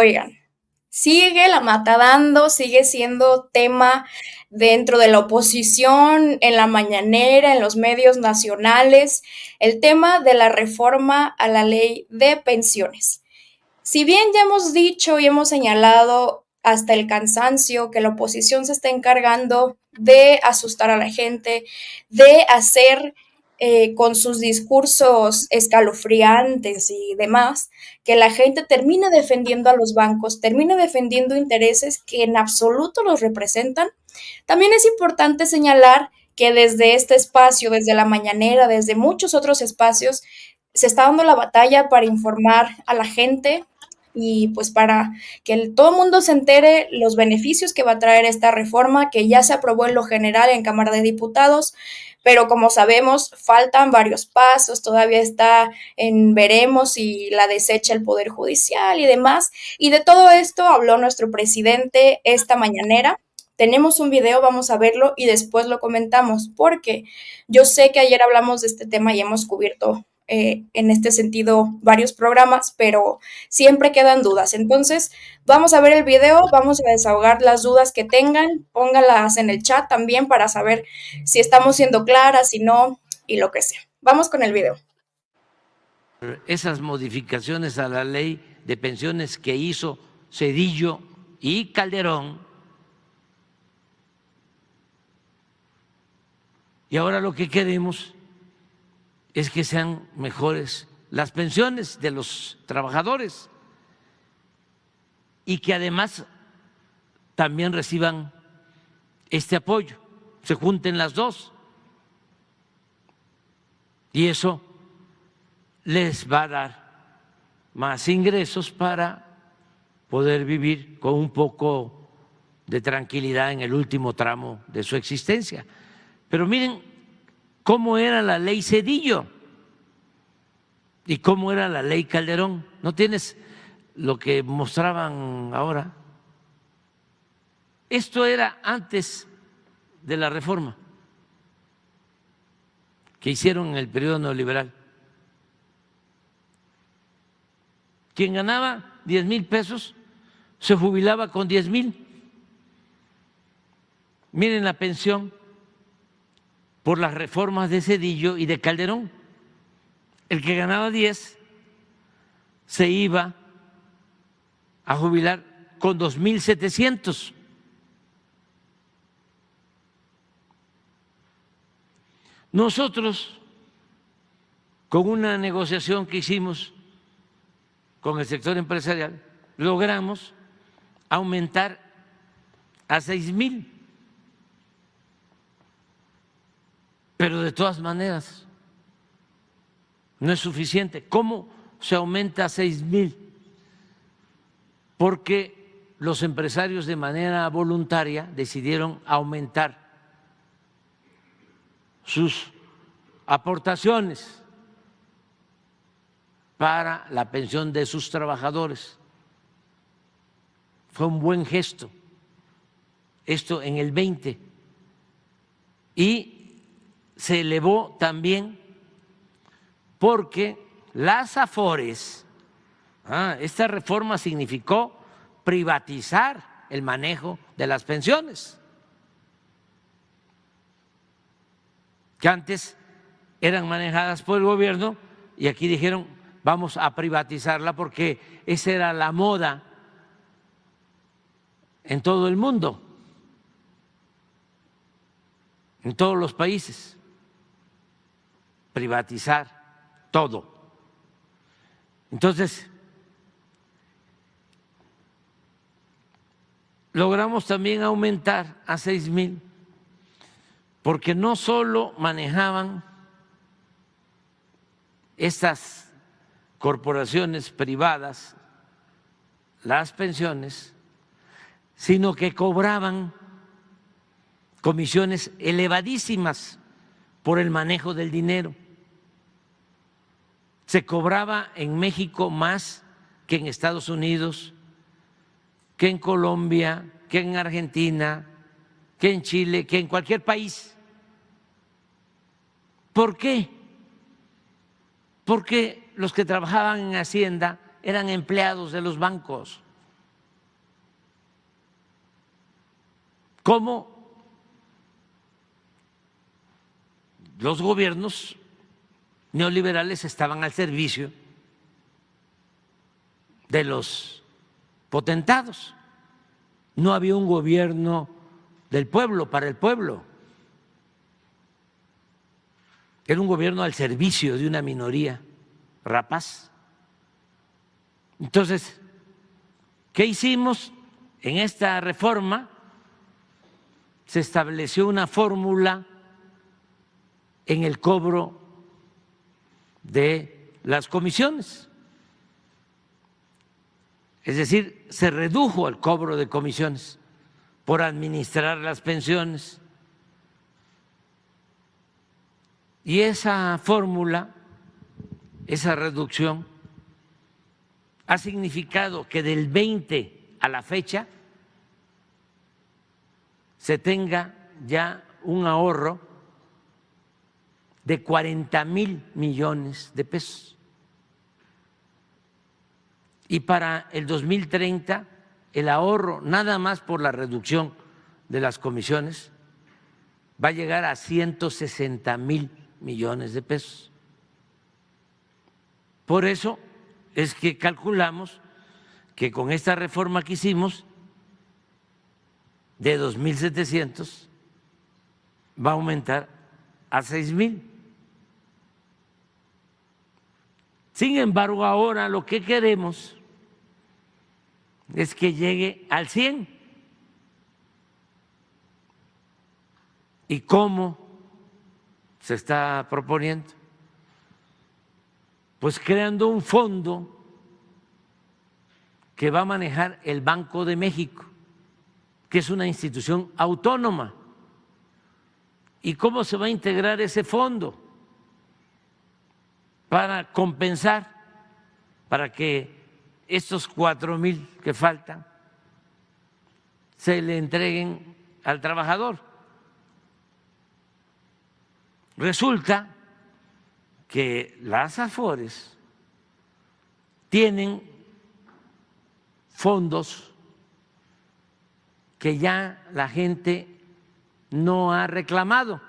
Oigan, sigue la mata dando, sigue siendo tema dentro de la oposición, en la mañanera, en los medios nacionales, el tema de la reforma a la ley de pensiones. Si bien ya hemos dicho y hemos señalado hasta el cansancio que la oposición se está encargando de asustar a la gente, de hacer con sus discursos escalofriantes y demás, que la gente termine defendiendo a los bancos, termine defendiendo intereses que en absoluto los representan, también es importante señalar que desde este espacio, desde la mañanera, desde muchos otros espacios, se está dando la batalla para informar a la gente y pues para que todo el mundo se entere los beneficios que va a traer esta reforma que ya se aprobó en lo general en Cámara de Diputados, pero como sabemos faltan varios pasos, todavía está en veremos si la desecha el Poder Judicial y demás. Y de todo esto habló nuestro presidente esta mañanera. Tenemos un video, vamos a verlo y después lo comentamos, porque yo sé que ayer hablamos de este tema y hemos cubierto en este sentido varios programas, pero siempre quedan dudas. Entonces, vamos a ver el video, vamos a desahogar las dudas que tengan, póngalas en el chat también para saber si estamos siendo claras, si no, y lo que sea. Vamos con el video. Esas modificaciones a la ley de pensiones que hizo Zedillo y Calderón, y ahora lo que queremos es que sean mejores las pensiones de los trabajadores y que además también reciban este apoyo, se junten las dos. Y eso les va a dar más ingresos para poder vivir con un poco de tranquilidad en el último tramo de su existencia. Pero miren cómo era la ley Zedillo y cómo era la ley Calderón. ¿No tienes lo que mostraban ahora? Esto era antes de la reforma que hicieron en el periodo neoliberal. Quien ganaba 10,000 pesos se jubilaba con 10,000. Miren la pensión por las reformas de Zedillo y de Calderón. El que ganaba 10 se iba a jubilar con 2,700. Nosotros, con una negociación que hicimos con el sector empresarial, logramos aumentar a 6,000. Pero de todas maneras no es suficiente. ¿Cómo se aumenta a 6,000? Porque los empresarios de manera voluntaria decidieron aumentar sus aportaciones para la pensión de sus trabajadores. Fue un buen gesto, esto en el 20. Y se elevó también porque las AFORES, esta reforma significó privatizar el manejo de las pensiones, que antes eran manejadas por el gobierno y aquí dijeron vamos a privatizarla porque esa era la moda en todo el mundo, en todos los países, privatizar todo. Entonces, logramos también aumentar a 6,000 porque no solo manejaban estas corporaciones privadas las pensiones, sino que cobraban comisiones elevadísimas por el manejo del dinero. Se cobraba en México más que en Estados Unidos, que en Colombia, que en Argentina, que en Chile, que en cualquier país. ¿Por qué? Porque los que trabajaban en Hacienda eran empleados de los bancos cómo los gobiernos neoliberales estaban al servicio de los potentados. No había un gobierno del pueblo, para el pueblo. Era un gobierno al servicio de una minoría rapaz. Entonces, ¿qué hicimos? En esta reforma se estableció una fórmula en el cobro de las comisiones. Es decir, se redujo el cobro de comisiones por administrar las pensiones. Y esa fórmula, esa reducción, ha significado que del 20 a la fecha se tenga ya un ahorro de 40,000 millones de pesos. Y para el 2030 el ahorro, nada más por la reducción de las comisiones, va a llegar a 160,000 millones de pesos. Por eso es que calculamos que con esta reforma que hicimos de 2,700 va a aumentar a 6,000. Sin embargo, ahora lo que queremos es que llegue al 100. ¿Y cómo se está proponiendo? Pues creando un fondo que va a manejar el Banco de México, que es una institución autónoma. ¿Y cómo se va a integrar ese fondo? Para compensar, para que estos 4,000 que faltan se le entreguen al trabajador. Resulta que las AFORES tienen fondos que ya la gente no ha reclamado.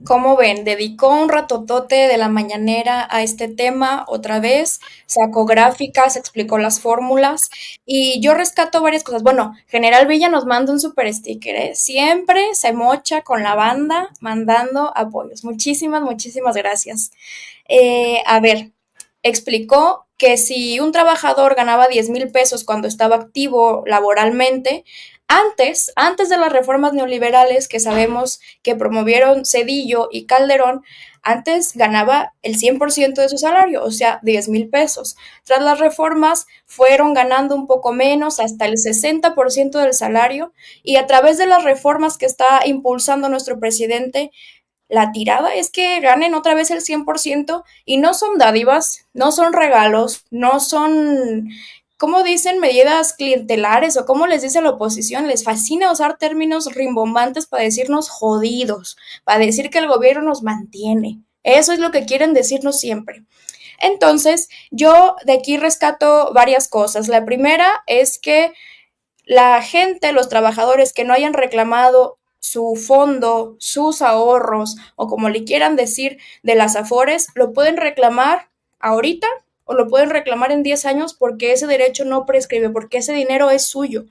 ¿Cómo ven? Dedicó un ratotote de la mañanera a este tema otra vez, sacó gráficas, explicó las fórmulas y yo rescato varias cosas. Bueno, General Villa nos manda un super sticker, ¿eh? Siempre se mocha con la banda mandando apoyos. Muchísimas, muchísimas gracias. A ver, explicó que si un trabajador ganaba 10,000 pesos cuando estaba activo laboralmente, antes de las reformas neoliberales que sabemos que promovieron Cedillo y Calderón, antes ganaba el 100% de su salario, o sea, 10,000 pesos. Tras las reformas fueron ganando un poco menos, hasta el 60% del salario, y a través de las reformas que está impulsando nuestro presidente, la tirada es que ganen otra vez el 100% y no son dádivas, no son regalos, no son, como dicen, medidas clientelares o como les dice la oposición, les fascina usar términos rimbombantes para decirnos jodidos, para decir que el gobierno nos mantiene. Eso es lo que quieren decirnos siempre. Entonces, yo de aquí rescato varias cosas. La primera es que la gente, los trabajadores que no hayan reclamado su fondo, sus ahorros o como le quieran decir de las Afores, lo pueden reclamar ahorita o lo pueden reclamar en 10 años porque ese derecho no prescribe, porque ese dinero es suyo.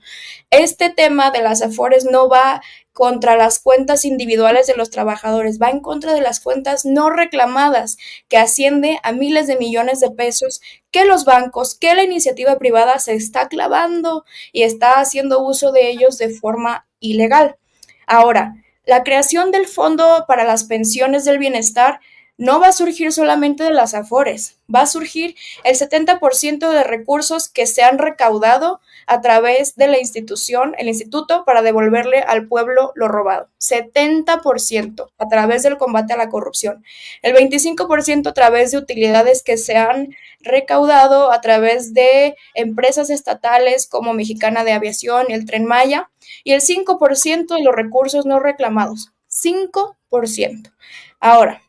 Este tema de las Afores no va contra las cuentas individuales de los trabajadores, va en contra de las cuentas no reclamadas, que asciende a miles de millones de pesos que los bancos, que la iniciativa privada se está clavando y está haciendo uso de ellos de forma ilegal. Ahora, la creación del Fondo para las Pensiones del Bienestar no va a surgir solamente de las Afores, va a surgir el 70% de recursos que se han recaudado a través de la institución, el instituto, para devolverle al pueblo lo robado. 70% a través del combate a la corrupción. El 25% a través de utilidades que se han recaudado a través de empresas estatales como Mexicana de Aviación y el Tren Maya. Y el 5% de los recursos no reclamados. 5%. Ahora,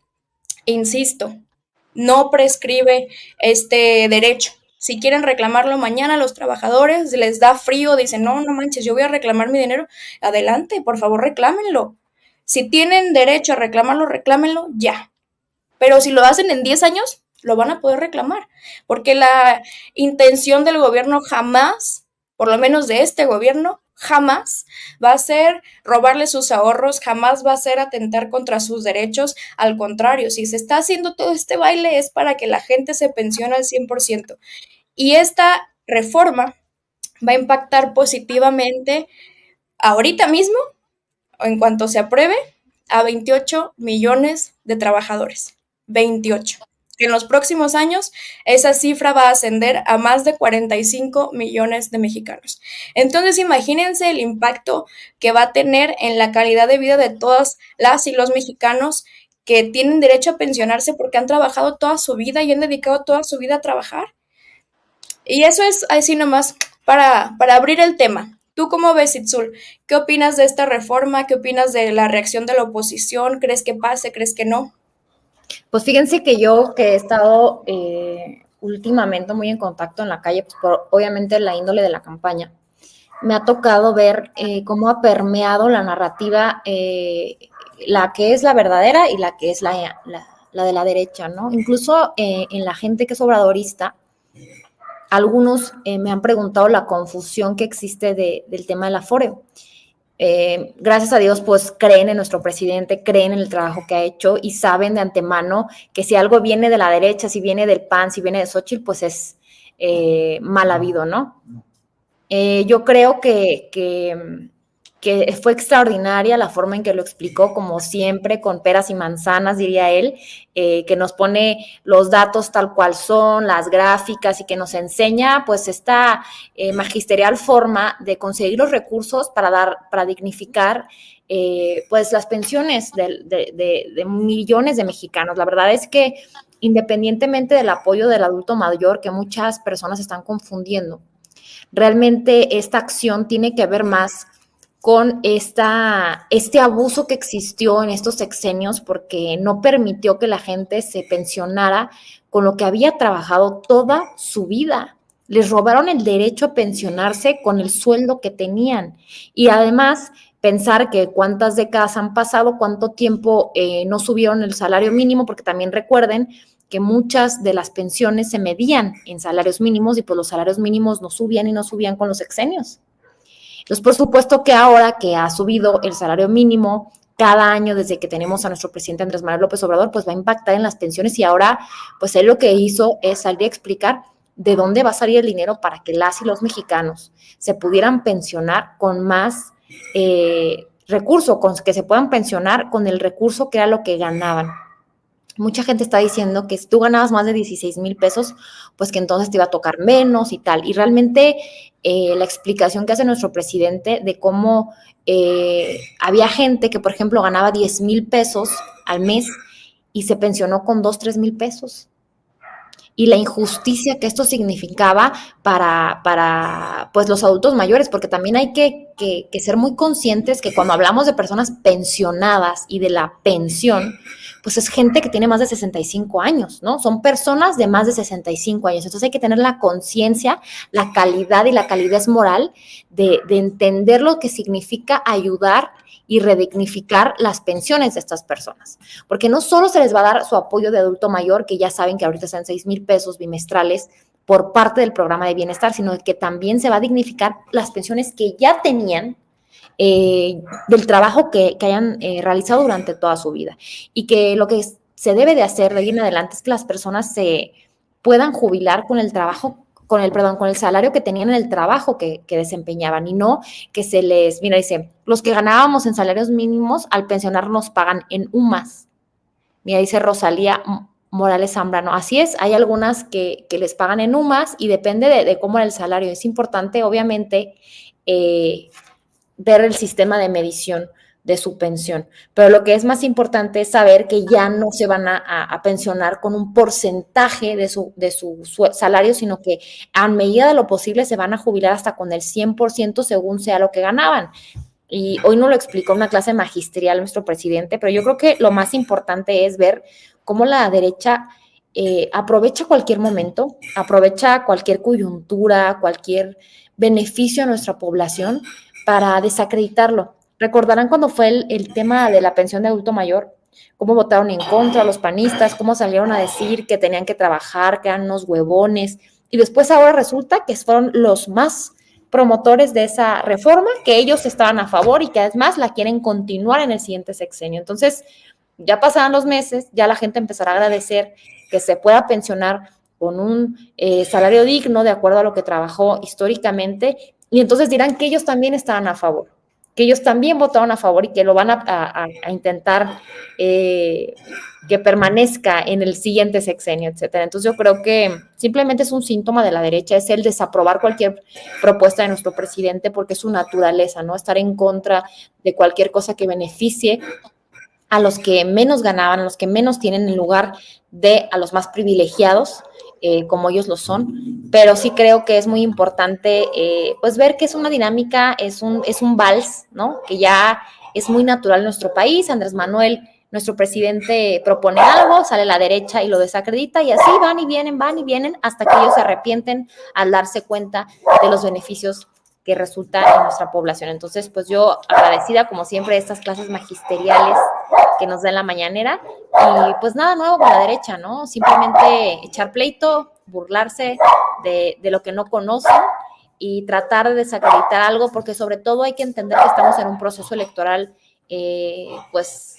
insisto, no prescribe este derecho. Si quieren reclamarlo mañana, los trabajadores les da frío, dicen, no, no manches, yo voy a reclamar mi dinero. Adelante, por favor, reclámenlo. Si tienen derecho a reclamarlo, reclámenlo ya. Pero si lo hacen en 10 años, lo van a poder reclamar, porque la intención del gobierno jamás, por lo menos de este gobierno, jamás va a ser robarle sus ahorros, jamás va a ser atentar contra sus derechos. Al contrario, si se está haciendo todo este baile es para que la gente se pensione al 100%. Y esta reforma va a impactar positivamente ahorita mismo, en cuanto se apruebe, a 28 millones de trabajadores. 28. En los próximos años, esa cifra va a ascender a más de 45 millones de mexicanos. Entonces, imagínense el impacto que va a tener en la calidad de vida de todas las y los mexicanos que tienen derecho a pensionarse porque han trabajado toda su vida y han dedicado toda su vida a trabajar. Y eso es así nomás para abrir el tema. ¿Tú cómo ves, Itzul? ¿Qué opinas de esta reforma? ¿Qué opinas de la reacción de la oposición? ¿Crees que pase? ¿Crees que no? Pues fíjense que yo que he estado últimamente muy en contacto en la calle, pues por obviamente la índole de la campaña, me ha tocado ver cómo ha permeado la narrativa, la que es la verdadera y la que es la de la derecha, ¿no? Incluso en la gente que es obradorista, algunos me han preguntado la confusión que existe del tema del aforo. Gracias a Dios, pues creen en nuestro presidente, creen en el trabajo que ha hecho y saben de antemano que si algo viene de la derecha, si viene del PAN, si viene de Xochitl, pues es mal habido, ¿no? Yo creo que fue extraordinaria la forma en que lo explicó, como siempre, con peras y manzanas, diría él, que nos pone los datos tal cual son, las gráficas y que nos enseña pues esta magisterial forma de conseguir los recursos para dignificar pues las pensiones de millones de mexicanos. La verdad es que independientemente del apoyo del adulto mayor, que muchas personas están confundiendo, realmente esta acción tiene que ver más con este abuso que existió en estos sexenios porque no permitió que la gente se pensionara con lo que había trabajado toda su vida. Les robaron el derecho a pensionarse con el sueldo que tenían. Y además, pensar que cuántas décadas han pasado, cuánto tiempo no subieron el salario mínimo, porque también recuerden que muchas de las pensiones se medían en salarios mínimos y pues los salarios mínimos no subían y no subían con los sexenios. Entonces, por supuesto que ahora que ha subido el salario mínimo cada año desde que tenemos a nuestro presidente Andrés Manuel López Obrador, pues va a impactar en las pensiones y ahora, pues él lo que hizo es salir a explicar de dónde va a salir el dinero para que las y los mexicanos se pudieran pensionar con más recursos, que se puedan pensionar con el recurso que era lo que ganaban. Mucha gente está diciendo que si tú ganabas más de 16,000 pesos, pues que entonces te iba a tocar menos y tal. Y realmente la explicación que hace nuestro presidente de cómo había gente que, por ejemplo, ganaba 10,000 pesos al mes y se pensionó con 2, 3,000 pesos. Y la injusticia que esto significaba para pues los adultos mayores, porque también hay que ser muy conscientes que cuando hablamos de personas pensionadas y de la pensión, pues es gente que tiene más de 65 años, ¿no? Son personas de más de 65 años. Entonces hay que tener la conciencia, la calidad y la calidez moral de entender lo que significa ayudar y redignificar las pensiones de estas personas. Porque no solo se les va a dar su apoyo de adulto mayor, que ya saben que ahorita están 6,000 pesos bimestrales por parte del programa de bienestar, sino que también se va a dignificar las pensiones que ya tenían del trabajo que hayan realizado durante toda su vida. Y que lo que se debe de hacer de ahí en adelante es que las personas se puedan jubilar con el trabajo, con el salario que tenían en el trabajo que desempeñaban y no que se les, mira, dice, los que ganábamos en salarios mínimos al pensionarnos pagan en UMAS. Mira, dice Rosalía Morales Zambrano. Así es, hay algunas que les pagan en UMAS y depende de cómo era el salario. Es importante, obviamente, ver el sistema de medición de su pensión. Pero lo que es más importante es saber que ya no se van a pensionar con un porcentaje de su salario, sino que a medida de lo posible se van a jubilar hasta con el 100% según sea lo que ganaban. Y hoy no lo explicó en una clase magisterial nuestro presidente, pero yo creo que lo más importante es ver cómo la derecha aprovecha cualquier momento, aprovecha cualquier coyuntura, cualquier beneficio a nuestra población para desacreditarlo. Recordarán cuando fue el tema de la pensión de adulto mayor, cómo votaron en contra los panistas, cómo salieron a decir que tenían que trabajar, que eran unos huevones, y después ahora resulta que fueron los más promotores de esa reforma, que ellos estaban a favor y que además la quieren continuar en el siguiente sexenio. Entonces, ya pasaron los meses, ya la gente empezará a agradecer que se pueda pensionar con un salario digno de acuerdo a lo que trabajó históricamente, y entonces dirán que ellos también estaban a favor, que ellos también votaron a favor y que lo van a intentar que permanezca en el siguiente sexenio, etcétera. Entonces yo creo que simplemente es un síntoma de la derecha, es el desaprobar cualquier propuesta de nuestro presidente porque es su naturaleza, ¿no? Estar en contra de cualquier cosa que beneficie a los que menos ganaban, a los que menos tienen, en lugar de a los más privilegiados, como ellos lo son. Pero sí creo que es muy importante pues ver que es una dinámica, es un vals, ¿no? Que ya es muy natural en nuestro país. Andrés Manuel, nuestro presidente, propone algo, sale la derecha y lo desacredita, y así van y vienen hasta que ellos se arrepienten al darse cuenta de los beneficios que resulta en nuestra población. Entonces, pues yo agradecida, como siempre, de estas clases magisteriales que nos da en la mañanera, y pues nada nuevo con la derecha, ¿no? Simplemente echar pleito, burlarse de lo que no conocen y tratar de desacreditar algo, porque sobre todo hay que entender que estamos en un proceso electoral, pues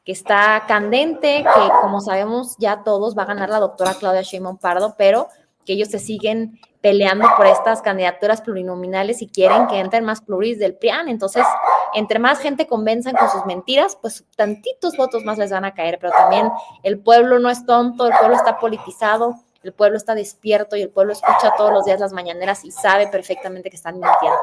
que está candente, que como sabemos ya todos va a ganar la doctora Claudia Sheinbaum Pardo, pero que ellos se siguen peleando por estas candidaturas plurinominales y quieren que entren más pluris del PRIAN. Entonces, entre más gente convenzan con sus mentiras, pues tantitos votos más les van a caer, pero también el pueblo no es tonto, el pueblo está politizado, el pueblo está despierto y el pueblo escucha todos los días las mañaneras y sabe perfectamente que están mintiendo.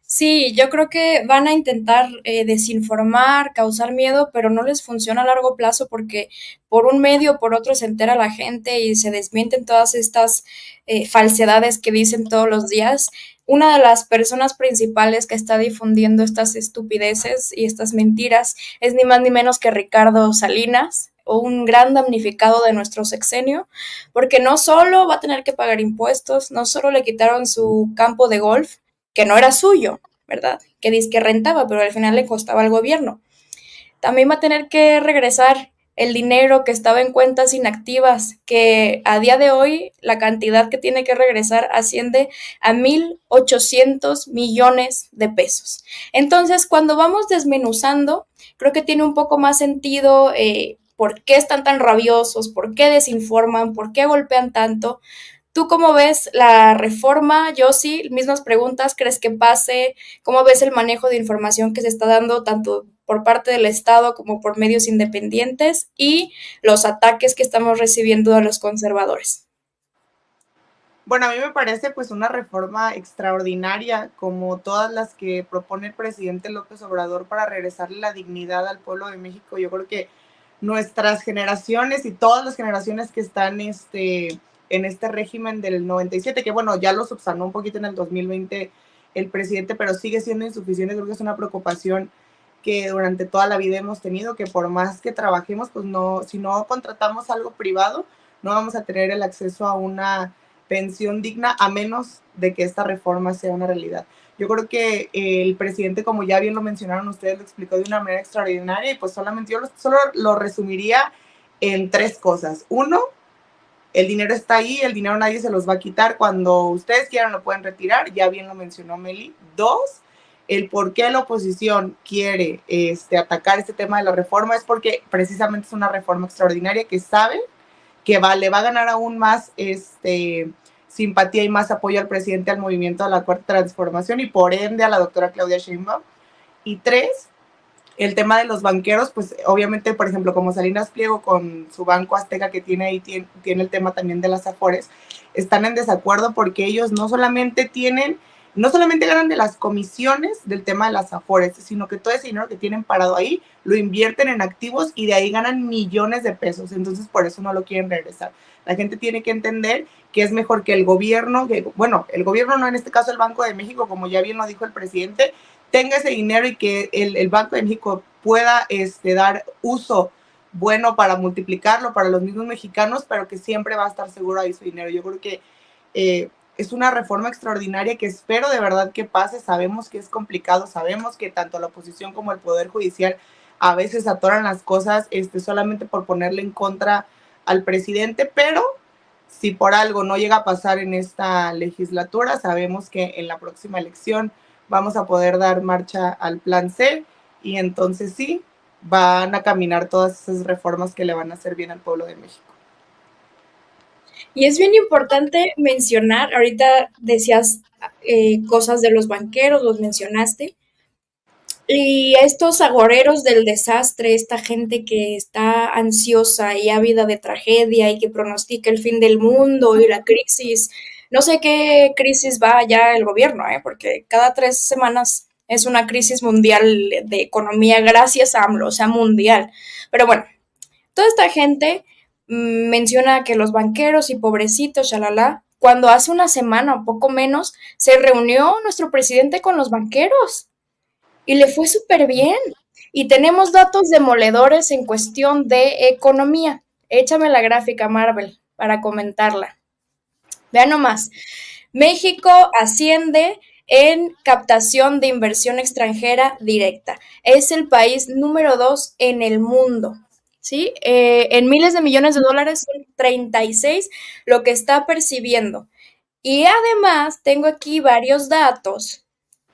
Sí, yo creo que van a intentar desinformar, causar miedo, pero no les funciona a largo plazo porque por un medio o por otro se entera la gente y se desmienten todas estas falsedades que dicen todos los días. Una de las personas principales que está difundiendo estas estupideces y estas mentiras es ni más ni menos que Ricardo Salinas, o un gran damnificado de nuestro sexenio, porque no solo va a tener que pagar impuestos, no solo le quitaron su campo de golf, que no era suyo, ¿verdad? Que dice que rentaba, pero al final le costaba al gobierno. También va a tener que regresar el dinero que estaba en cuentas inactivas, que a día de hoy la cantidad que tiene que regresar asciende a 1,800 millones de pesos. Entonces, cuando vamos desmenuzando, creo que tiene un poco más sentido por qué están tan rabiosos, por qué desinforman, por qué golpean tanto. ¿Tú cómo ves la reforma, Yossi? Mismas preguntas, ¿crees que pase? ¿Cómo ves el manejo de información que se está dando tanto por parte del Estado como por medios independientes y los ataques que estamos recibiendo a los conservadores? Bueno, a mí me parece pues una reforma extraordinaria, como todas las que propone el presidente López Obrador para regresarle la dignidad al pueblo de México. Yo creo que nuestras generaciones y todas las generaciones que están en este régimen del 97, que bueno, ya lo subsanó un poquito en el 2020 el presidente, pero sigue siendo insuficiente. Creo que es una preocupación que durante toda la vida hemos tenido, que por más que trabajemos, pues no, si no contratamos algo privado, no vamos a tener el acceso a una pensión digna, a menos de que esta reforma sea una realidad. Yo creo que el presidente, como ya bien lo mencionaron ustedes, lo explicó de una manera extraordinaria, y pues solamente yo solo lo resumiría en 3 cosas. 1, el dinero está ahí, el dinero nadie se los va a quitar, cuando ustedes quieran lo pueden retirar, ya bien lo mencionó Meli. 2, el por qué la oposición quiere atacar este tema de la reforma es porque precisamente es una reforma extraordinaria que sabe que le va a ganar aún más simpatía y más apoyo al presidente, al movimiento, a la Cuarta Transformación y por ende a la doctora Claudia Sheinbaum. Y 3, el tema de los banqueros, pues obviamente, por ejemplo, como Salinas Pliego con su Banco Azteca que tiene ahí, tiene el tema también de las Afores, están en desacuerdo porque ellos no solamente ganan de las comisiones del tema de las Afores, sino que todo ese dinero que tienen parado ahí lo invierten en activos y de ahí ganan millones de pesos. Entonces, por eso no lo quieren regresar. La gente tiene que entender que es mejor que el gobierno, el gobierno no, en este caso el Banco de México, como ya bien lo dijo el presidente, tenga ese dinero y que el Banco de México pueda dar uso bueno para multiplicarlo para los mismos mexicanos, pero que siempre va a estar seguro ahí su dinero. Yo creo que es una reforma extraordinaria que espero de verdad que pase. Sabemos que es complicado, sabemos que tanto la oposición como el Poder Judicial a veces atoran las cosas solamente por ponerle en contra al presidente, pero si por algo no llega a pasar en esta legislatura, sabemos que en la próxima elección vamos a poder dar marcha al plan C y entonces sí, van a caminar todas esas reformas que le van a hacer bien al pueblo de México. Y es bien importante mencionar, ahorita decías cosas de los banqueros, los mencionaste, y estos agoreros del desastre, esta gente que está ansiosa y ávida de tragedia y que pronostica el fin del mundo y la crisis, no sé qué crisis va ya el gobierno, porque cada 3 semanas es una crisis mundial de economía gracias a AMLO, o sea, mundial. Pero bueno, toda esta gente menciona que los banqueros y pobrecitos, shalala, cuando hace una semana o poco menos se reunió nuestro presidente con los banqueros y le fue súper bien. Y tenemos datos demoledores en cuestión de economía. Échame la gráfica, Marvel, para comentarla. Vean nomás. México asciende en captación de inversión extranjera directa. Es el país número 2 en el mundo. ¿Sí? En miles de millones de dólares son 36 lo que está percibiendo. Y además tengo aquí varios datos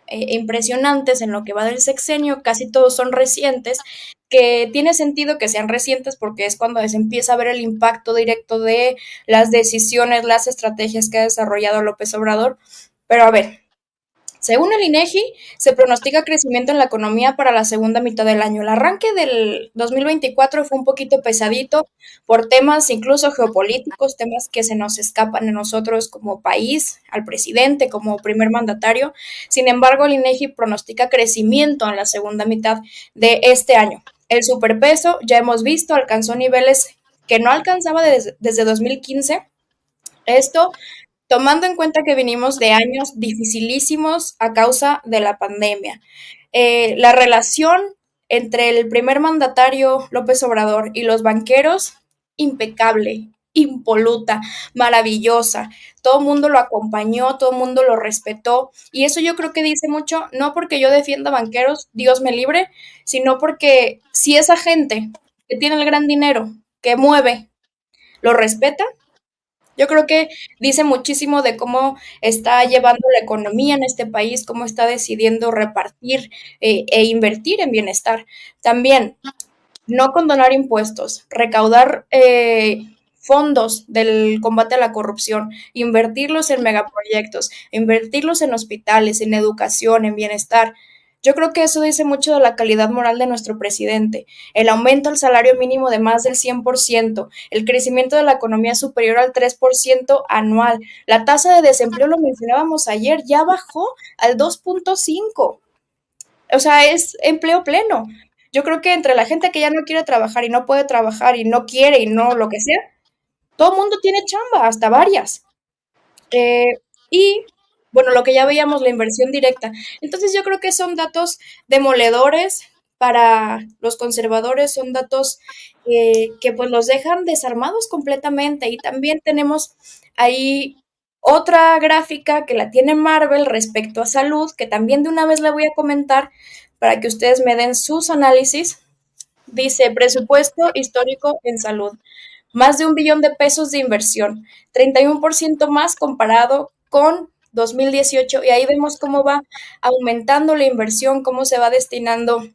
impresionantes en lo que va del sexenio, casi todos son recientes, que tiene sentido que sean recientes porque es cuando se empieza a ver el impacto directo de las decisiones, las estrategias que ha desarrollado López Obrador. Pero a ver, según el INEGI, se pronostica crecimiento en la economía para la segunda mitad del año. El arranque del 2024 fue un poquito pesadito por temas incluso geopolíticos, temas que se nos escapan a nosotros como país, al presidente, como primer mandatario. Sin embargo, el INEGI pronostica crecimiento en la segunda mitad de este año. El superpeso, ya hemos visto, alcanzó niveles que no alcanzaba desde 2015. Esto tomando en cuenta que venimos de años dificilísimos a causa de la pandemia. La relación entre el primer mandatario López Obrador y los banqueros, impecable, impoluta, maravillosa. Todo el mundo lo acompañó, todo el mundo lo respetó. Y eso yo creo que dice mucho, no porque yo defienda banqueros, Dios me libre, sino porque si esa gente que tiene el gran dinero, que mueve, lo respeta, yo creo que dice muchísimo de cómo está llevando la economía en este país, cómo está decidiendo repartir e invertir en bienestar. También, no condonar impuestos, recaudar fondos del combate a la corrupción, invertirlos en megaproyectos, invertirlos en hospitales, en educación, en bienestar. Yo creo que eso dice mucho de la calidad moral de nuestro presidente. El aumento al salario mínimo de más del 100%, el crecimiento de la economía superior al 3% anual. La tasa de desempleo, lo mencionábamos ayer, ya bajó al 2.5. O sea, es empleo pleno. Yo creo que entre la gente que ya no quiere trabajar y no puede trabajar y no quiere y no lo que sea, todo el mundo tiene chamba, hasta varias. Y bueno, lo que ya veíamos, la inversión directa. Entonces yo creo que son datos demoledores para los conservadores, son datos que pues los dejan desarmados completamente. Y también tenemos ahí otra gráfica que la tiene Marvel respecto a salud, que también de una vez la voy a comentar para que ustedes me den sus análisis. Dice, presupuesto histórico en salud. Más de 1 billón de pesos de inversión, 31% más comparado con 2018. Y ahí vemos cómo va aumentando la inversión, cómo se va destinando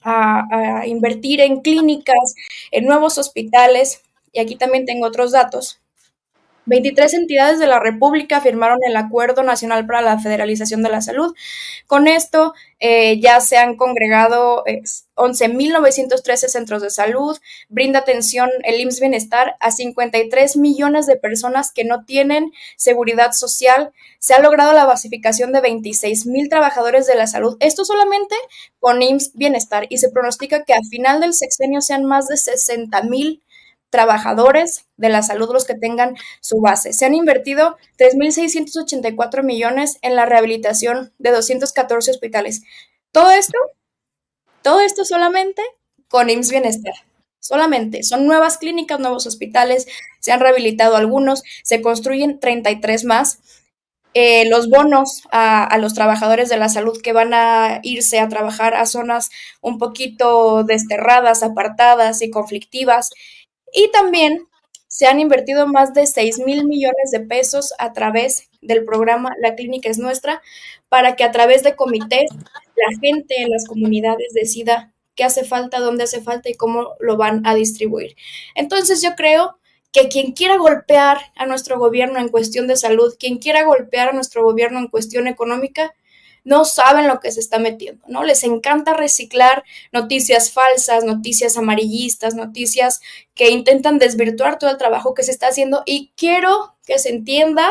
a invertir en clínicas, en nuevos hospitales. Y aquí también tengo otros datos. 23 entidades de la República firmaron el Acuerdo Nacional para la Federalización de la Salud. Con esto ya se han congregado 11.913 centros de salud, brinda atención el IMSS Bienestar a 53 millones de personas que no tienen seguridad social. Se ha logrado la basificación de 26,000 trabajadores de la salud, esto solamente con IMSS Bienestar, y se pronostica que al final del sexenio sean más de 60,000 trabajadores de la salud los que tengan su base. Se han invertido 3,684 millones en la rehabilitación de 214 hospitales. Todo esto solamente con IMSS Bienestar. solamente. Son nuevas clínicas, nuevos hospitales, se han rehabilitado algunos, se construyen 33 más. Los bonos a los trabajadores de la salud que van a irse a trabajar a zonas un poquito desterradas, apartadas y conflictivas. Y también se han invertido más de 6,000 millones de pesos a través del programa La Clínica es Nuestra, para que a través de comités la gente en las comunidades decida qué hace falta, dónde hace falta y cómo lo van a distribuir. Entonces yo creo que quien quiera golpear a nuestro gobierno en cuestión de salud, quien quiera golpear a nuestro gobierno en cuestión económica, no saben lo que se está metiendo, ¿no? Les encanta reciclar noticias falsas, noticias amarillistas, noticias que intentan desvirtuar todo el trabajo que se está haciendo, y quiero que se entienda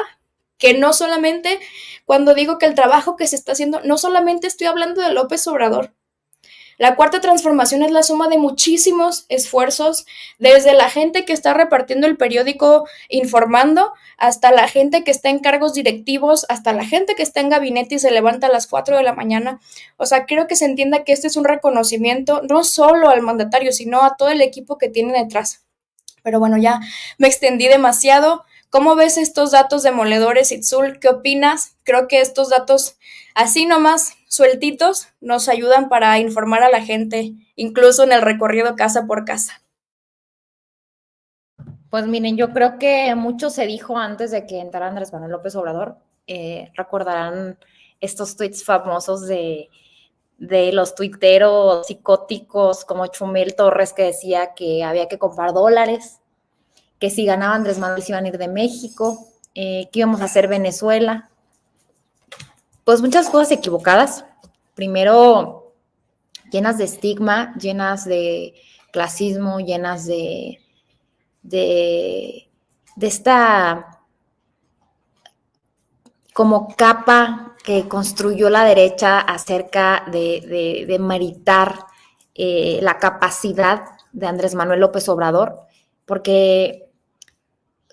que no solamente, cuando digo que el trabajo que se está haciendo, no solamente estoy hablando de López Obrador. La cuarta transformación es la suma de muchísimos esfuerzos, desde la gente que está repartiendo el periódico informando, hasta la gente que está en cargos directivos, hasta la gente que está en gabinete y se levanta a las 4 de la mañana. O sea, quiero que se entienda que este es un reconocimiento no solo al mandatario, sino a todo el equipo que tiene detrás. Pero bueno, ya me extendí demasiado. ¿Cómo ves estos datos demoledores, Itzul? ¿Qué opinas? Creo que estos datos, así nomás, sueltitos, nos ayudan para informar a la gente, incluso en el recorrido casa por casa. Pues miren, yo creo que mucho se dijo antes de que entrara Andrés Manuel López Obrador. Recordarán estos tweets famosos de los tuiteros psicóticos como Chumel Torres, que decía que había que comprar dólares, que si ganaba Andrés Manuel se iban a ir de México, que íbamos a hacer Venezuela. Pues muchas cosas equivocadas. Primero, llenas de estigma, llenas de clasismo, llenas de esta como capa que construyó la derecha acerca de meritar la capacidad de Andrés Manuel López Obrador, porque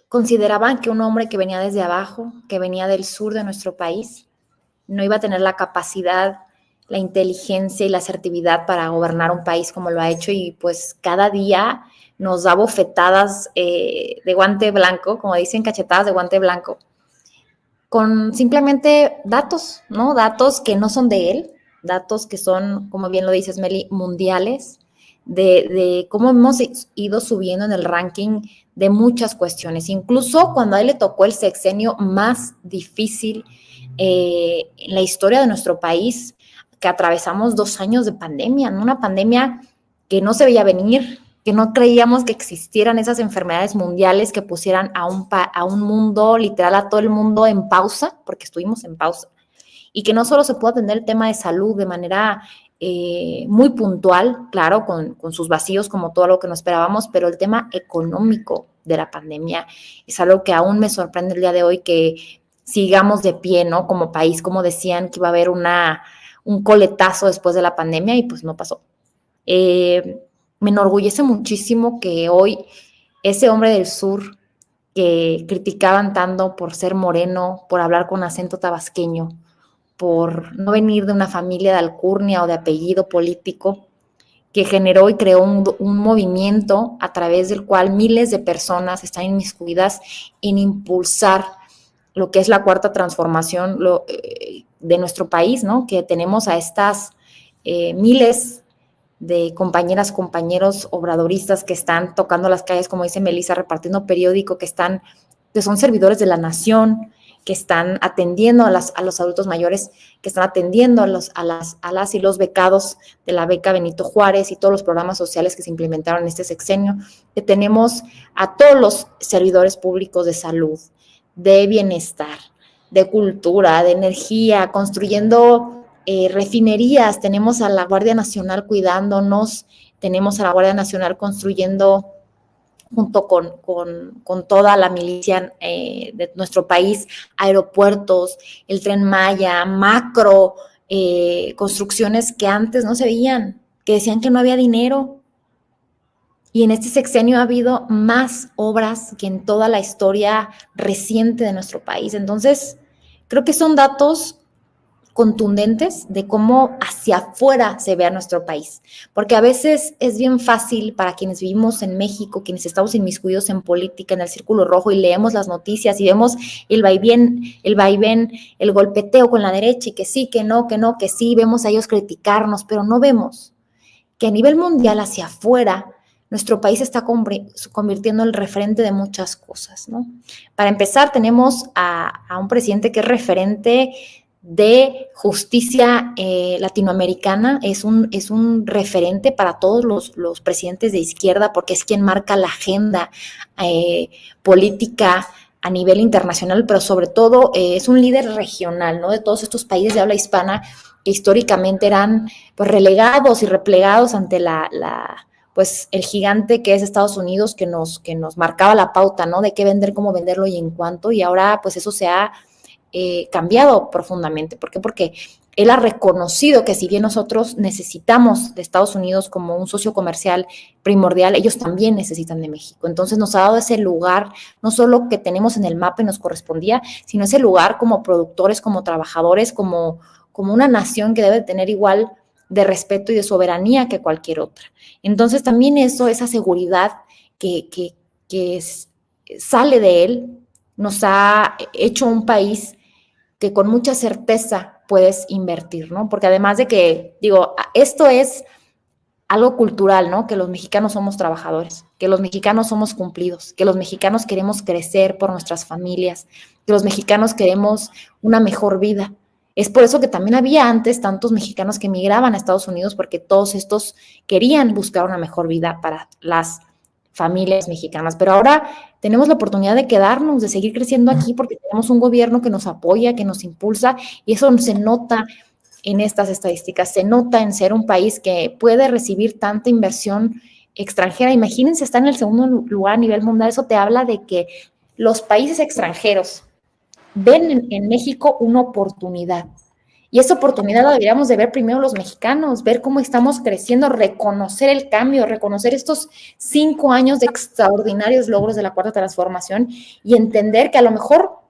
consideraban que un hombre que venía desde abajo, que venía del sur de nuestro país, no iba a tener la capacidad, la inteligencia y la asertividad para gobernar un país como lo ha hecho, y pues cada día nos da bofetadas de guante blanco, como dicen, cachetadas de guante blanco, con simplemente datos, ¿no? Datos que no son de él, datos que son, como bien lo dices, Meli, mundiales, de cómo hemos ido subiendo en el ranking de muchas cuestiones, incluso cuando a él le tocó el sexenio más difícil en la historia de nuestro país, que atravesamos 2 años de pandemia, ¿no? Una pandemia que no se veía venir, que no creíamos que existieran esas enfermedades mundiales que pusieran a un mundo, literal a todo el mundo en pausa, porque estuvimos en pausa, y que no solo se pudo atender el tema de salud de manera muy puntual, claro, con sus vacíos como todo lo que nos esperábamos, pero el tema económico de la pandemia es algo que aún me sorprende el día de hoy, que sigamos de pie, ¿no? Como país, como decían que iba a haber un coletazo después de la pandemia, y pues no pasó. Me enorgullece muchísimo que hoy ese hombre del sur que criticaban tanto por ser moreno, por hablar con acento tabasqueño, por no venir de una familia de alcurnia o de apellido político, que generó y creó un movimiento a través del cual miles de personas están inmiscuidas en impulsar lo que es la cuarta transformación de nuestro país, ¿no? Que tenemos a estas miles de compañeras, compañeros obradoristas que están tocando las calles, como dice Melissa, repartiendo periódico, que son servidores de la nación, que están atendiendo a los adultos mayores, que están atendiendo a las y los becados de la beca Benito Juárez y todos los programas sociales que se implementaron en este sexenio, que tenemos a todos los servidores públicos de salud, de bienestar, de cultura, de energía, construyendo refinerías, tenemos a la Guardia Nacional cuidándonos, tenemos a la Guardia Nacional construyendo junto con toda la milicia de nuestro país, aeropuertos, el Tren Maya, macro, construcciones que antes no se veían, que decían que no había dinero. Y en este sexenio ha habido más obras que en toda la historia reciente de nuestro país. Entonces, creo que son datos contundentes de cómo hacia afuera se ve a nuestro país. Porque a veces es bien fácil para quienes vivimos en México, quienes estamos inmiscuidos en política, en el círculo rojo, y leemos las noticias y vemos el vaivén, el golpeteo con la derecha, y que sí, que no, que sí, vemos a ellos criticarnos, pero no vemos que a nivel mundial, hacia afuera, nuestro país se está convirtiendo en el referente de muchas cosas, ¿no? Para empezar, tenemos a un presidente que es referente de justicia latinoamericana, es un referente para todos los presidentes de izquierda, porque es quien marca la agenda política a nivel internacional, pero sobre todo es un líder regional, ¿no? De todos estos países de habla hispana que históricamente eran pues relegados y replegados ante pues el gigante que es Estados Unidos, que nos marcaba la pauta, ¿no? De qué vender, cómo venderlo y en cuánto, y ahora pues eso se ha cambiado profundamente. ¿Por qué? Porque él ha reconocido que si bien nosotros necesitamos de Estados Unidos como un socio comercial primordial, ellos también necesitan de México. Entonces nos ha dado ese lugar, no solo que tenemos en el mapa y nos correspondía, sino ese lugar como productores, como trabajadores, como una nación que debe tener igual de respeto y de soberanía que cualquier otra. Entonces también esa seguridad que sale de él, nos ha hecho un país que con mucha certeza puedes invertir, ¿no? Porque además de que, digo, esto es algo cultural, ¿no? Que los mexicanos somos trabajadores, que los mexicanos somos cumplidos, que los mexicanos queremos crecer por nuestras familias, que los mexicanos queremos una mejor vida. Es por eso que también había antes tantos mexicanos que emigraban a Estados Unidos, porque todos estos querían buscar una mejor vida para las familias mexicanas. Pero ahora tenemos la oportunidad de quedarnos, de seguir creciendo aquí, porque tenemos un gobierno que nos apoya, que nos impulsa, y eso se nota en estas estadísticas, se nota en ser un país que puede recibir tanta inversión extranjera. Imagínense, está en el segundo lugar a nivel mundial. Eso te habla de que los países extranjeros ven en México una oportunidad. Y esa oportunidad la deberíamos de ver primero los mexicanos, ver cómo estamos creciendo, reconocer el cambio, reconocer estos 5 años de extraordinarios logros de la Cuarta Transformación y entender que a lo mejor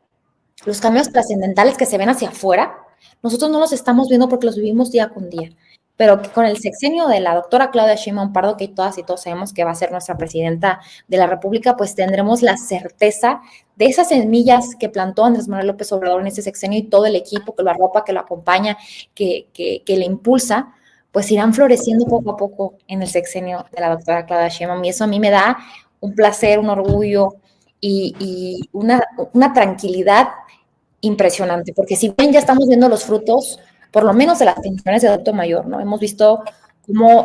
los cambios trascendentales que se ven hacia afuera, nosotros no los estamos viendo porque los vivimos día con día, pero que con el sexenio de la doctora Claudia Sheinbaum Pardo, que todas y todos sabemos que va a ser nuestra presidenta de la República, pues tendremos la certeza de esas semillas que plantó Andrés Manuel López Obrador en ese sexenio, y todo el equipo que lo arropa, que lo acompaña, que le impulsa, pues irán floreciendo poco a poco en el sexenio de la doctora Claudia Sheinbaum, y eso a mí me da un placer, un orgullo y una tranquilidad impresionante, porque si bien ya estamos viendo los frutos, por lo menos de las pensiones de adulto mayor, ¿no? Hemos visto cómo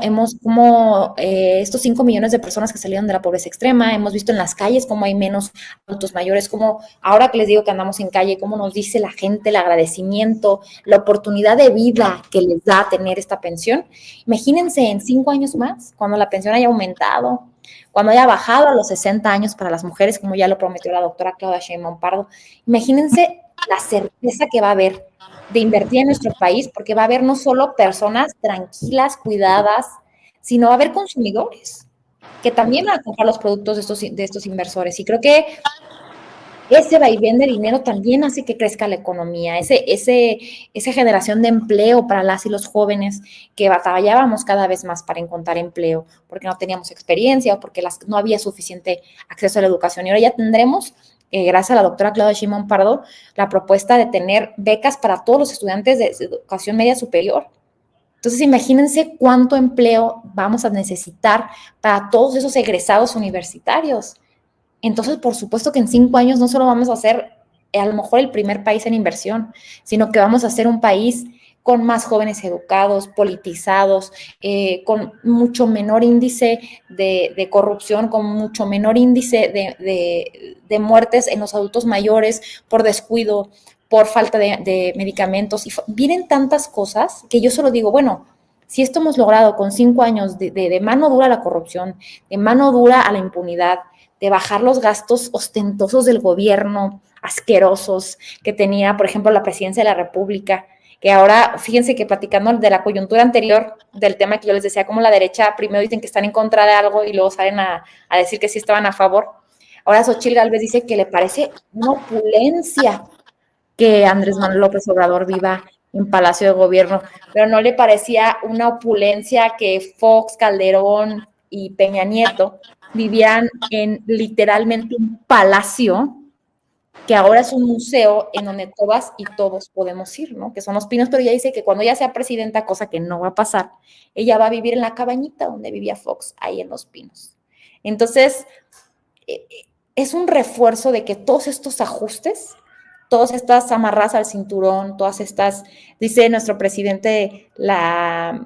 estos 5 millones de personas que salieron de la pobreza extrema, hemos visto en las calles cómo hay menos adultos mayores, cómo ahora que les digo que andamos en calle, cómo nos dice la gente el agradecimiento, la oportunidad de vida que les da tener esta pensión. Imagínense en 5 años más, cuando la pensión haya aumentado, cuando haya bajado a los 60 años para las mujeres, como ya lo prometió la doctora Claudia Sheinbaum Pardo. Imagínense la certeza que va a haber de invertir en nuestro país, porque va a haber no solo personas tranquilas, cuidadas, sino va a haber consumidores que también van a comprar los productos de estos inversores. Y creo que ese vaivén de dinero también hace que crezca la economía, esa generación de empleo para las y los jóvenes que batallábamos cada vez más para encontrar empleo, porque no teníamos experiencia o porque no había suficiente acceso a la educación. Y ahora ya tendremos, gracias a la doctora Claudia Sheinbaum Pardo, la propuesta de tener becas para todos los estudiantes de educación media superior. Entonces, imagínense cuánto empleo vamos a necesitar para todos esos egresados universitarios. Entonces, por supuesto que en 5 años no solo vamos a ser a lo mejor el primer país en inversión, sino que vamos a ser un país con más jóvenes educados, politizados, con mucho menor índice de corrupción, con mucho menor índice de muertes en los adultos mayores por descuido, por falta de medicamentos. Y vienen tantas cosas que yo solo digo, bueno, si esto hemos logrado con 5 años de mano dura a la corrupción, de mano dura a la impunidad, de bajar los gastos ostentosos del gobierno, asquerosos, que tenía, por ejemplo, la presidencia de la República, que ahora, fíjense que platicando de la coyuntura anterior, del tema que yo les decía, como la derecha primero dicen que están en contra de algo y luego salen a decir que sí estaban a favor. Ahora Xochitl Gálvez dice que le parece una opulencia que Andrés Manuel López Obrador viva en Palacio de Gobierno, pero no le parecía una opulencia que Fox, Calderón y Peña Nieto vivían en literalmente un palacio que ahora es un museo en donde todas y todos podemos ir, ¿no? Que son los Pinos, pero ella dice que cuando ella sea presidenta, cosa que no va a pasar, ella va a vivir en la cabañita donde vivía Fox, ahí en Los Pinos. Entonces, es un refuerzo de que todos estos ajustes, todas estas amarras al cinturón, todas estas, dice nuestro presidente, la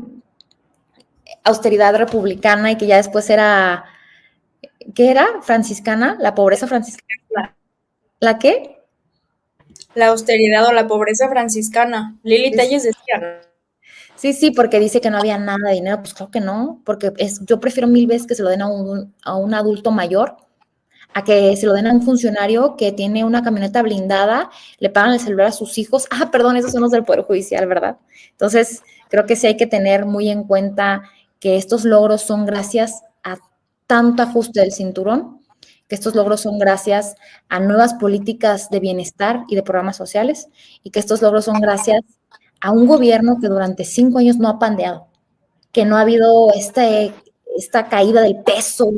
austeridad republicana y que ya después era, ¿qué era? Franciscana, la pobreza franciscana. ¿La qué? La austeridad o la pobreza franciscana. Lili Telles decía, ¿no? Sí, porque dice que no había nada de dinero, pues claro que no, porque yo prefiero 1000 veces que se lo den a un adulto mayor a que se lo den a un funcionario que tiene una camioneta blindada, le pagan el celular a sus hijos. Perdón, esos son los del Poder Judicial, ¿verdad? Entonces, creo que sí hay que tener muy en cuenta que estos logros son gracias a tanto ajuste del cinturón, que estos logros son gracias a nuevas políticas de bienestar y de programas sociales, y que estos logros son gracias a un gobierno que durante 5 años no ha pandeado, que no ha habido esta caída del peso,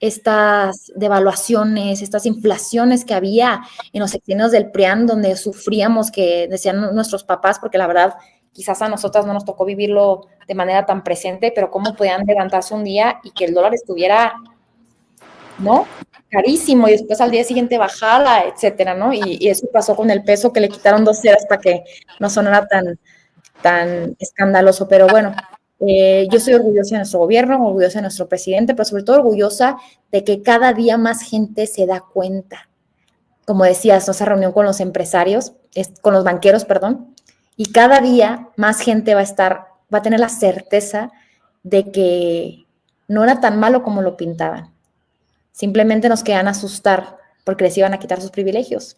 estas devaluaciones, estas inflaciones que había en los sexenios del PRIAN, donde sufríamos, que decían nuestros papás, porque la verdad quizás a nosotras no nos tocó vivirlo de manera tan presente, pero cómo podían levantarse un día y que el dólar estuviera, ¿no? Carísimo, y después al día siguiente bajara, etcétera, ¿no? Y eso pasó con el peso, que le quitaron 2 ceras para que no sonara tan escandaloso, pero bueno, yo soy orgullosa de nuestro gobierno, orgullosa de nuestro presidente, pero sobre todo orgullosa de que cada día más gente se da cuenta. Como decías, esa reunión con los empresarios, con los banqueros, perdón, y cada día más gente va a tener la certeza de que no era tan malo como lo pintaban. Simplemente nos quedan asustar porque les iban a quitar sus privilegios.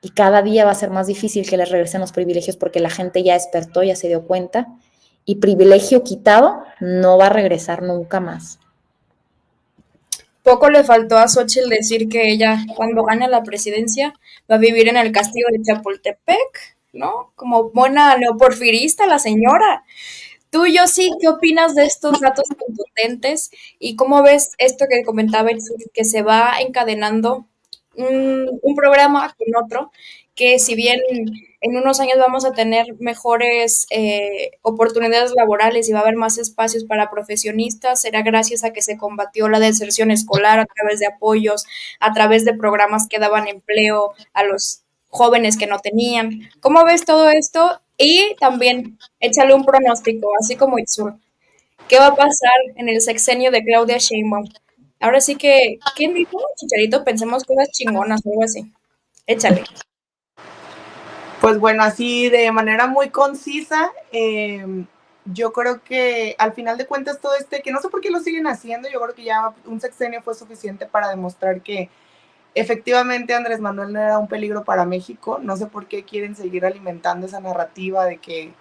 Y cada día va a ser más difícil que les regresen los privilegios porque la gente ya despertó, ya se dio cuenta, y privilegio quitado no va a regresar nunca más. Poco le faltó a Xochitl decir que ella, cuando gane la presidencia, va a vivir en el castillo de Chapultepec, ¿no? Como buena neoporfirista la señora. Tú, yo sí, ¿qué opinas de estos datos contundentes? ¿Y cómo ves esto que comentaba el Sur, que se va encadenando un programa con otro, que si bien en unos años vamos a tener mejores oportunidades laborales y va a haber más espacios para profesionistas, será gracias a que se combatió la deserción escolar a través de apoyos, a través de programas que daban empleo a los jóvenes que no tenían? ¿Cómo ves todo esto? Y también échale un pronóstico, así como Itzul. ¿Qué va a pasar en el sexenio de Claudia Sheinbaum? Ahora sí que, ¿quién dijo? Chicharito, pensemos cosas chingonas o algo así. Échale. Pues bueno, así de manera muy concisa, yo creo que al final de cuentas todo que no sé por qué lo siguen haciendo, yo creo que ya un sexenio fue suficiente para demostrar que efectivamente Andrés Manuel no era un peligro para México. No sé por qué quieren seguir alimentando esa narrativa de que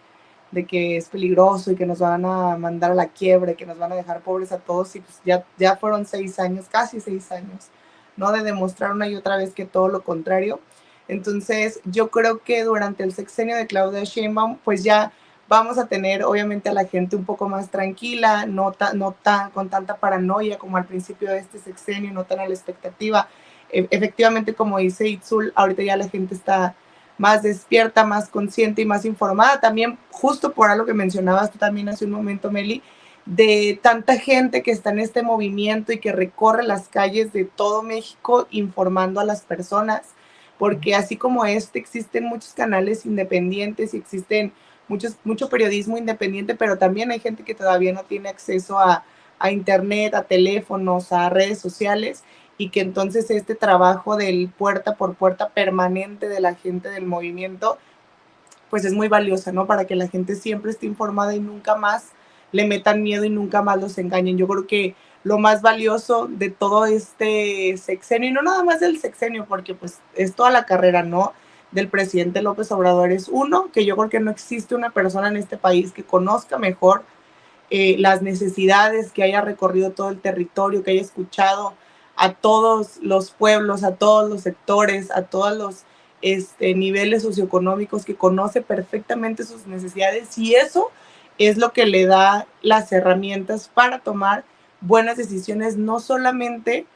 es peligroso y que nos van a mandar a la quiebra y que nos van a dejar pobres a todos, y pues ya fueron 6 años, casi 6 años, ¿no? De demostrar una y otra vez que todo lo contrario. Entonces, yo creo que durante el sexenio de Claudia Sheinbaum, pues ya vamos a tener obviamente a la gente un poco más tranquila, no tan con tanta paranoia como al principio de este sexenio, no tan a la expectativa. Efectivamente, como dice Itzul, ahorita ya la gente está más despierta, más consciente y más informada, también justo por algo que mencionabas tú también hace un momento, Meli, de tanta gente que está en este movimiento y que recorre las calles de todo México informando a las personas, porque así como existen muchos canales independientes y existen mucho periodismo independiente, pero también hay gente que todavía no tiene acceso a internet, a teléfonos, a redes sociales, y que entonces este trabajo del puerta por puerta permanente de la gente del movimiento, pues es muy valiosa, ¿no? Para que la gente siempre esté informada y nunca más le metan miedo y nunca más los engañen. Yo creo que lo más valioso de todo este sexenio, y no nada más del sexenio, porque pues es toda la carrera, ¿no?, del presidente López Obrador, es uno, que yo creo que no existe una persona en este país que conozca mejor las necesidades, que haya recorrido todo el territorio, que haya escuchado a todos los pueblos, a todos los sectores, a todos los niveles socioeconómicos, que conoce perfectamente sus necesidades, y eso es lo que le da las herramientas para tomar buenas decisiones, no solamente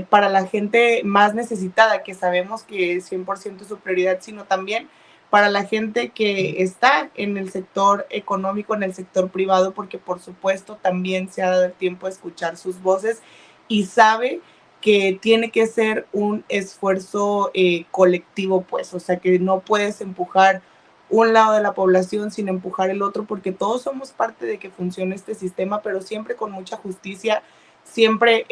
para la gente más necesitada, que sabemos que es 100% su prioridad, sino también para la gente que está en el sector económico, en el sector privado, porque por supuesto también se ha dado el tiempo de escuchar sus voces y sabe que tiene que ser un esfuerzo colectivo, pues, o sea, que no puedes empujar un lado de la población sin empujar el otro, porque todos somos parte de que funcione este sistema, pero siempre con mucha justicia, siempre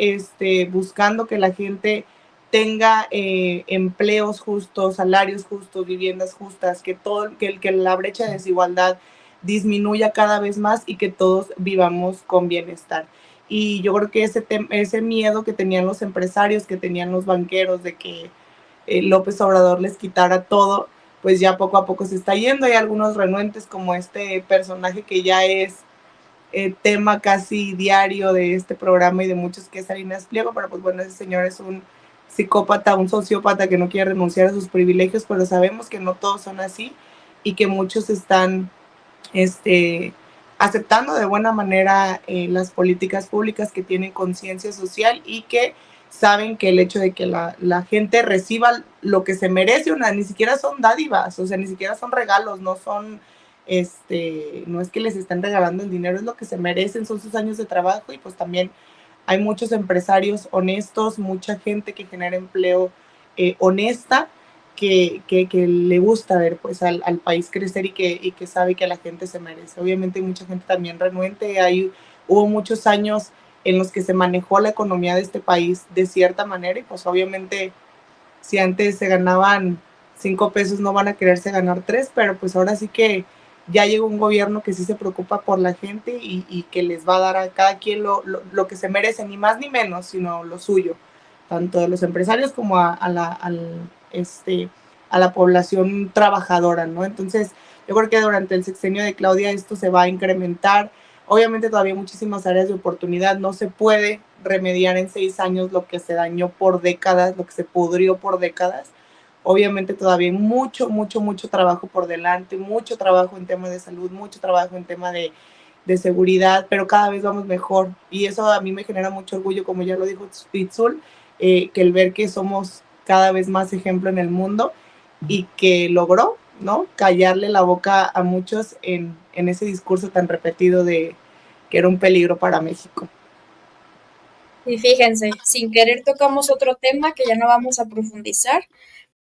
buscando que la gente tenga empleos justos, salarios justos, viviendas justas, que la brecha de desigualdad disminuya cada vez más y que todos vivamos con bienestar. Y yo creo que ese miedo que tenían los empresarios, que tenían los banqueros de que López Obrador les quitara todo, pues ya poco a poco se está yendo. Hay algunos renuentes, como este personaje que ya es tema casi diario de este programa y de muchos, que es Salinas Pliego, pero pues bueno, ese señor es un psicópata, un sociópata que no quiere renunciar a sus privilegios, pero sabemos que no todos son así y que muchos están aceptando de buena manera las políticas públicas, que tienen conciencia social y que saben que el hecho de que la gente reciba lo que se merece, ni siquiera son dádivas, o sea, ni siquiera son regalos, no son, no es que les están regalando el dinero, es lo que se merecen, son sus años de trabajo. Y pues también hay muchos empresarios honestos, mucha gente que genera empleo honesta, que le gusta ver pues al país crecer y que sabe que la gente se merece. Obviamente hay mucha gente también renuente, hubo muchos años en los que se manejó la economía de este país de cierta manera, y pues obviamente si antes se ganaban 5 pesos no van a quererse ganar 3, pero pues ahora sí que ya llegó un gobierno que sí se preocupa por la gente y que les va a dar a cada quien lo que se merece, ni más ni menos, sino lo suyo, tanto de los empresarios como a la población trabajadora, ¿no? Entonces, yo creo que durante el sexenio de Claudia esto se va a incrementar. Obviamente todavía hay muchísimas áreas de oportunidad, no se puede remediar en 6 años lo que se dañó por décadas, lo que se pudrió por décadas. Obviamente todavía hay mucho, mucho, mucho trabajo por delante, mucho trabajo en tema de salud, mucho trabajo en tema de seguridad, pero cada vez vamos mejor. Y eso a mí me genera mucho orgullo, como ya lo dijo Itzul, que el ver que somos cada vez más ejemplo en el mundo y que logró, ¿no?, callarle la boca a muchos en ese discurso tan repetido de que era un peligro para México. Y fíjense, sin querer tocamos otro tema que ya no vamos a profundizar,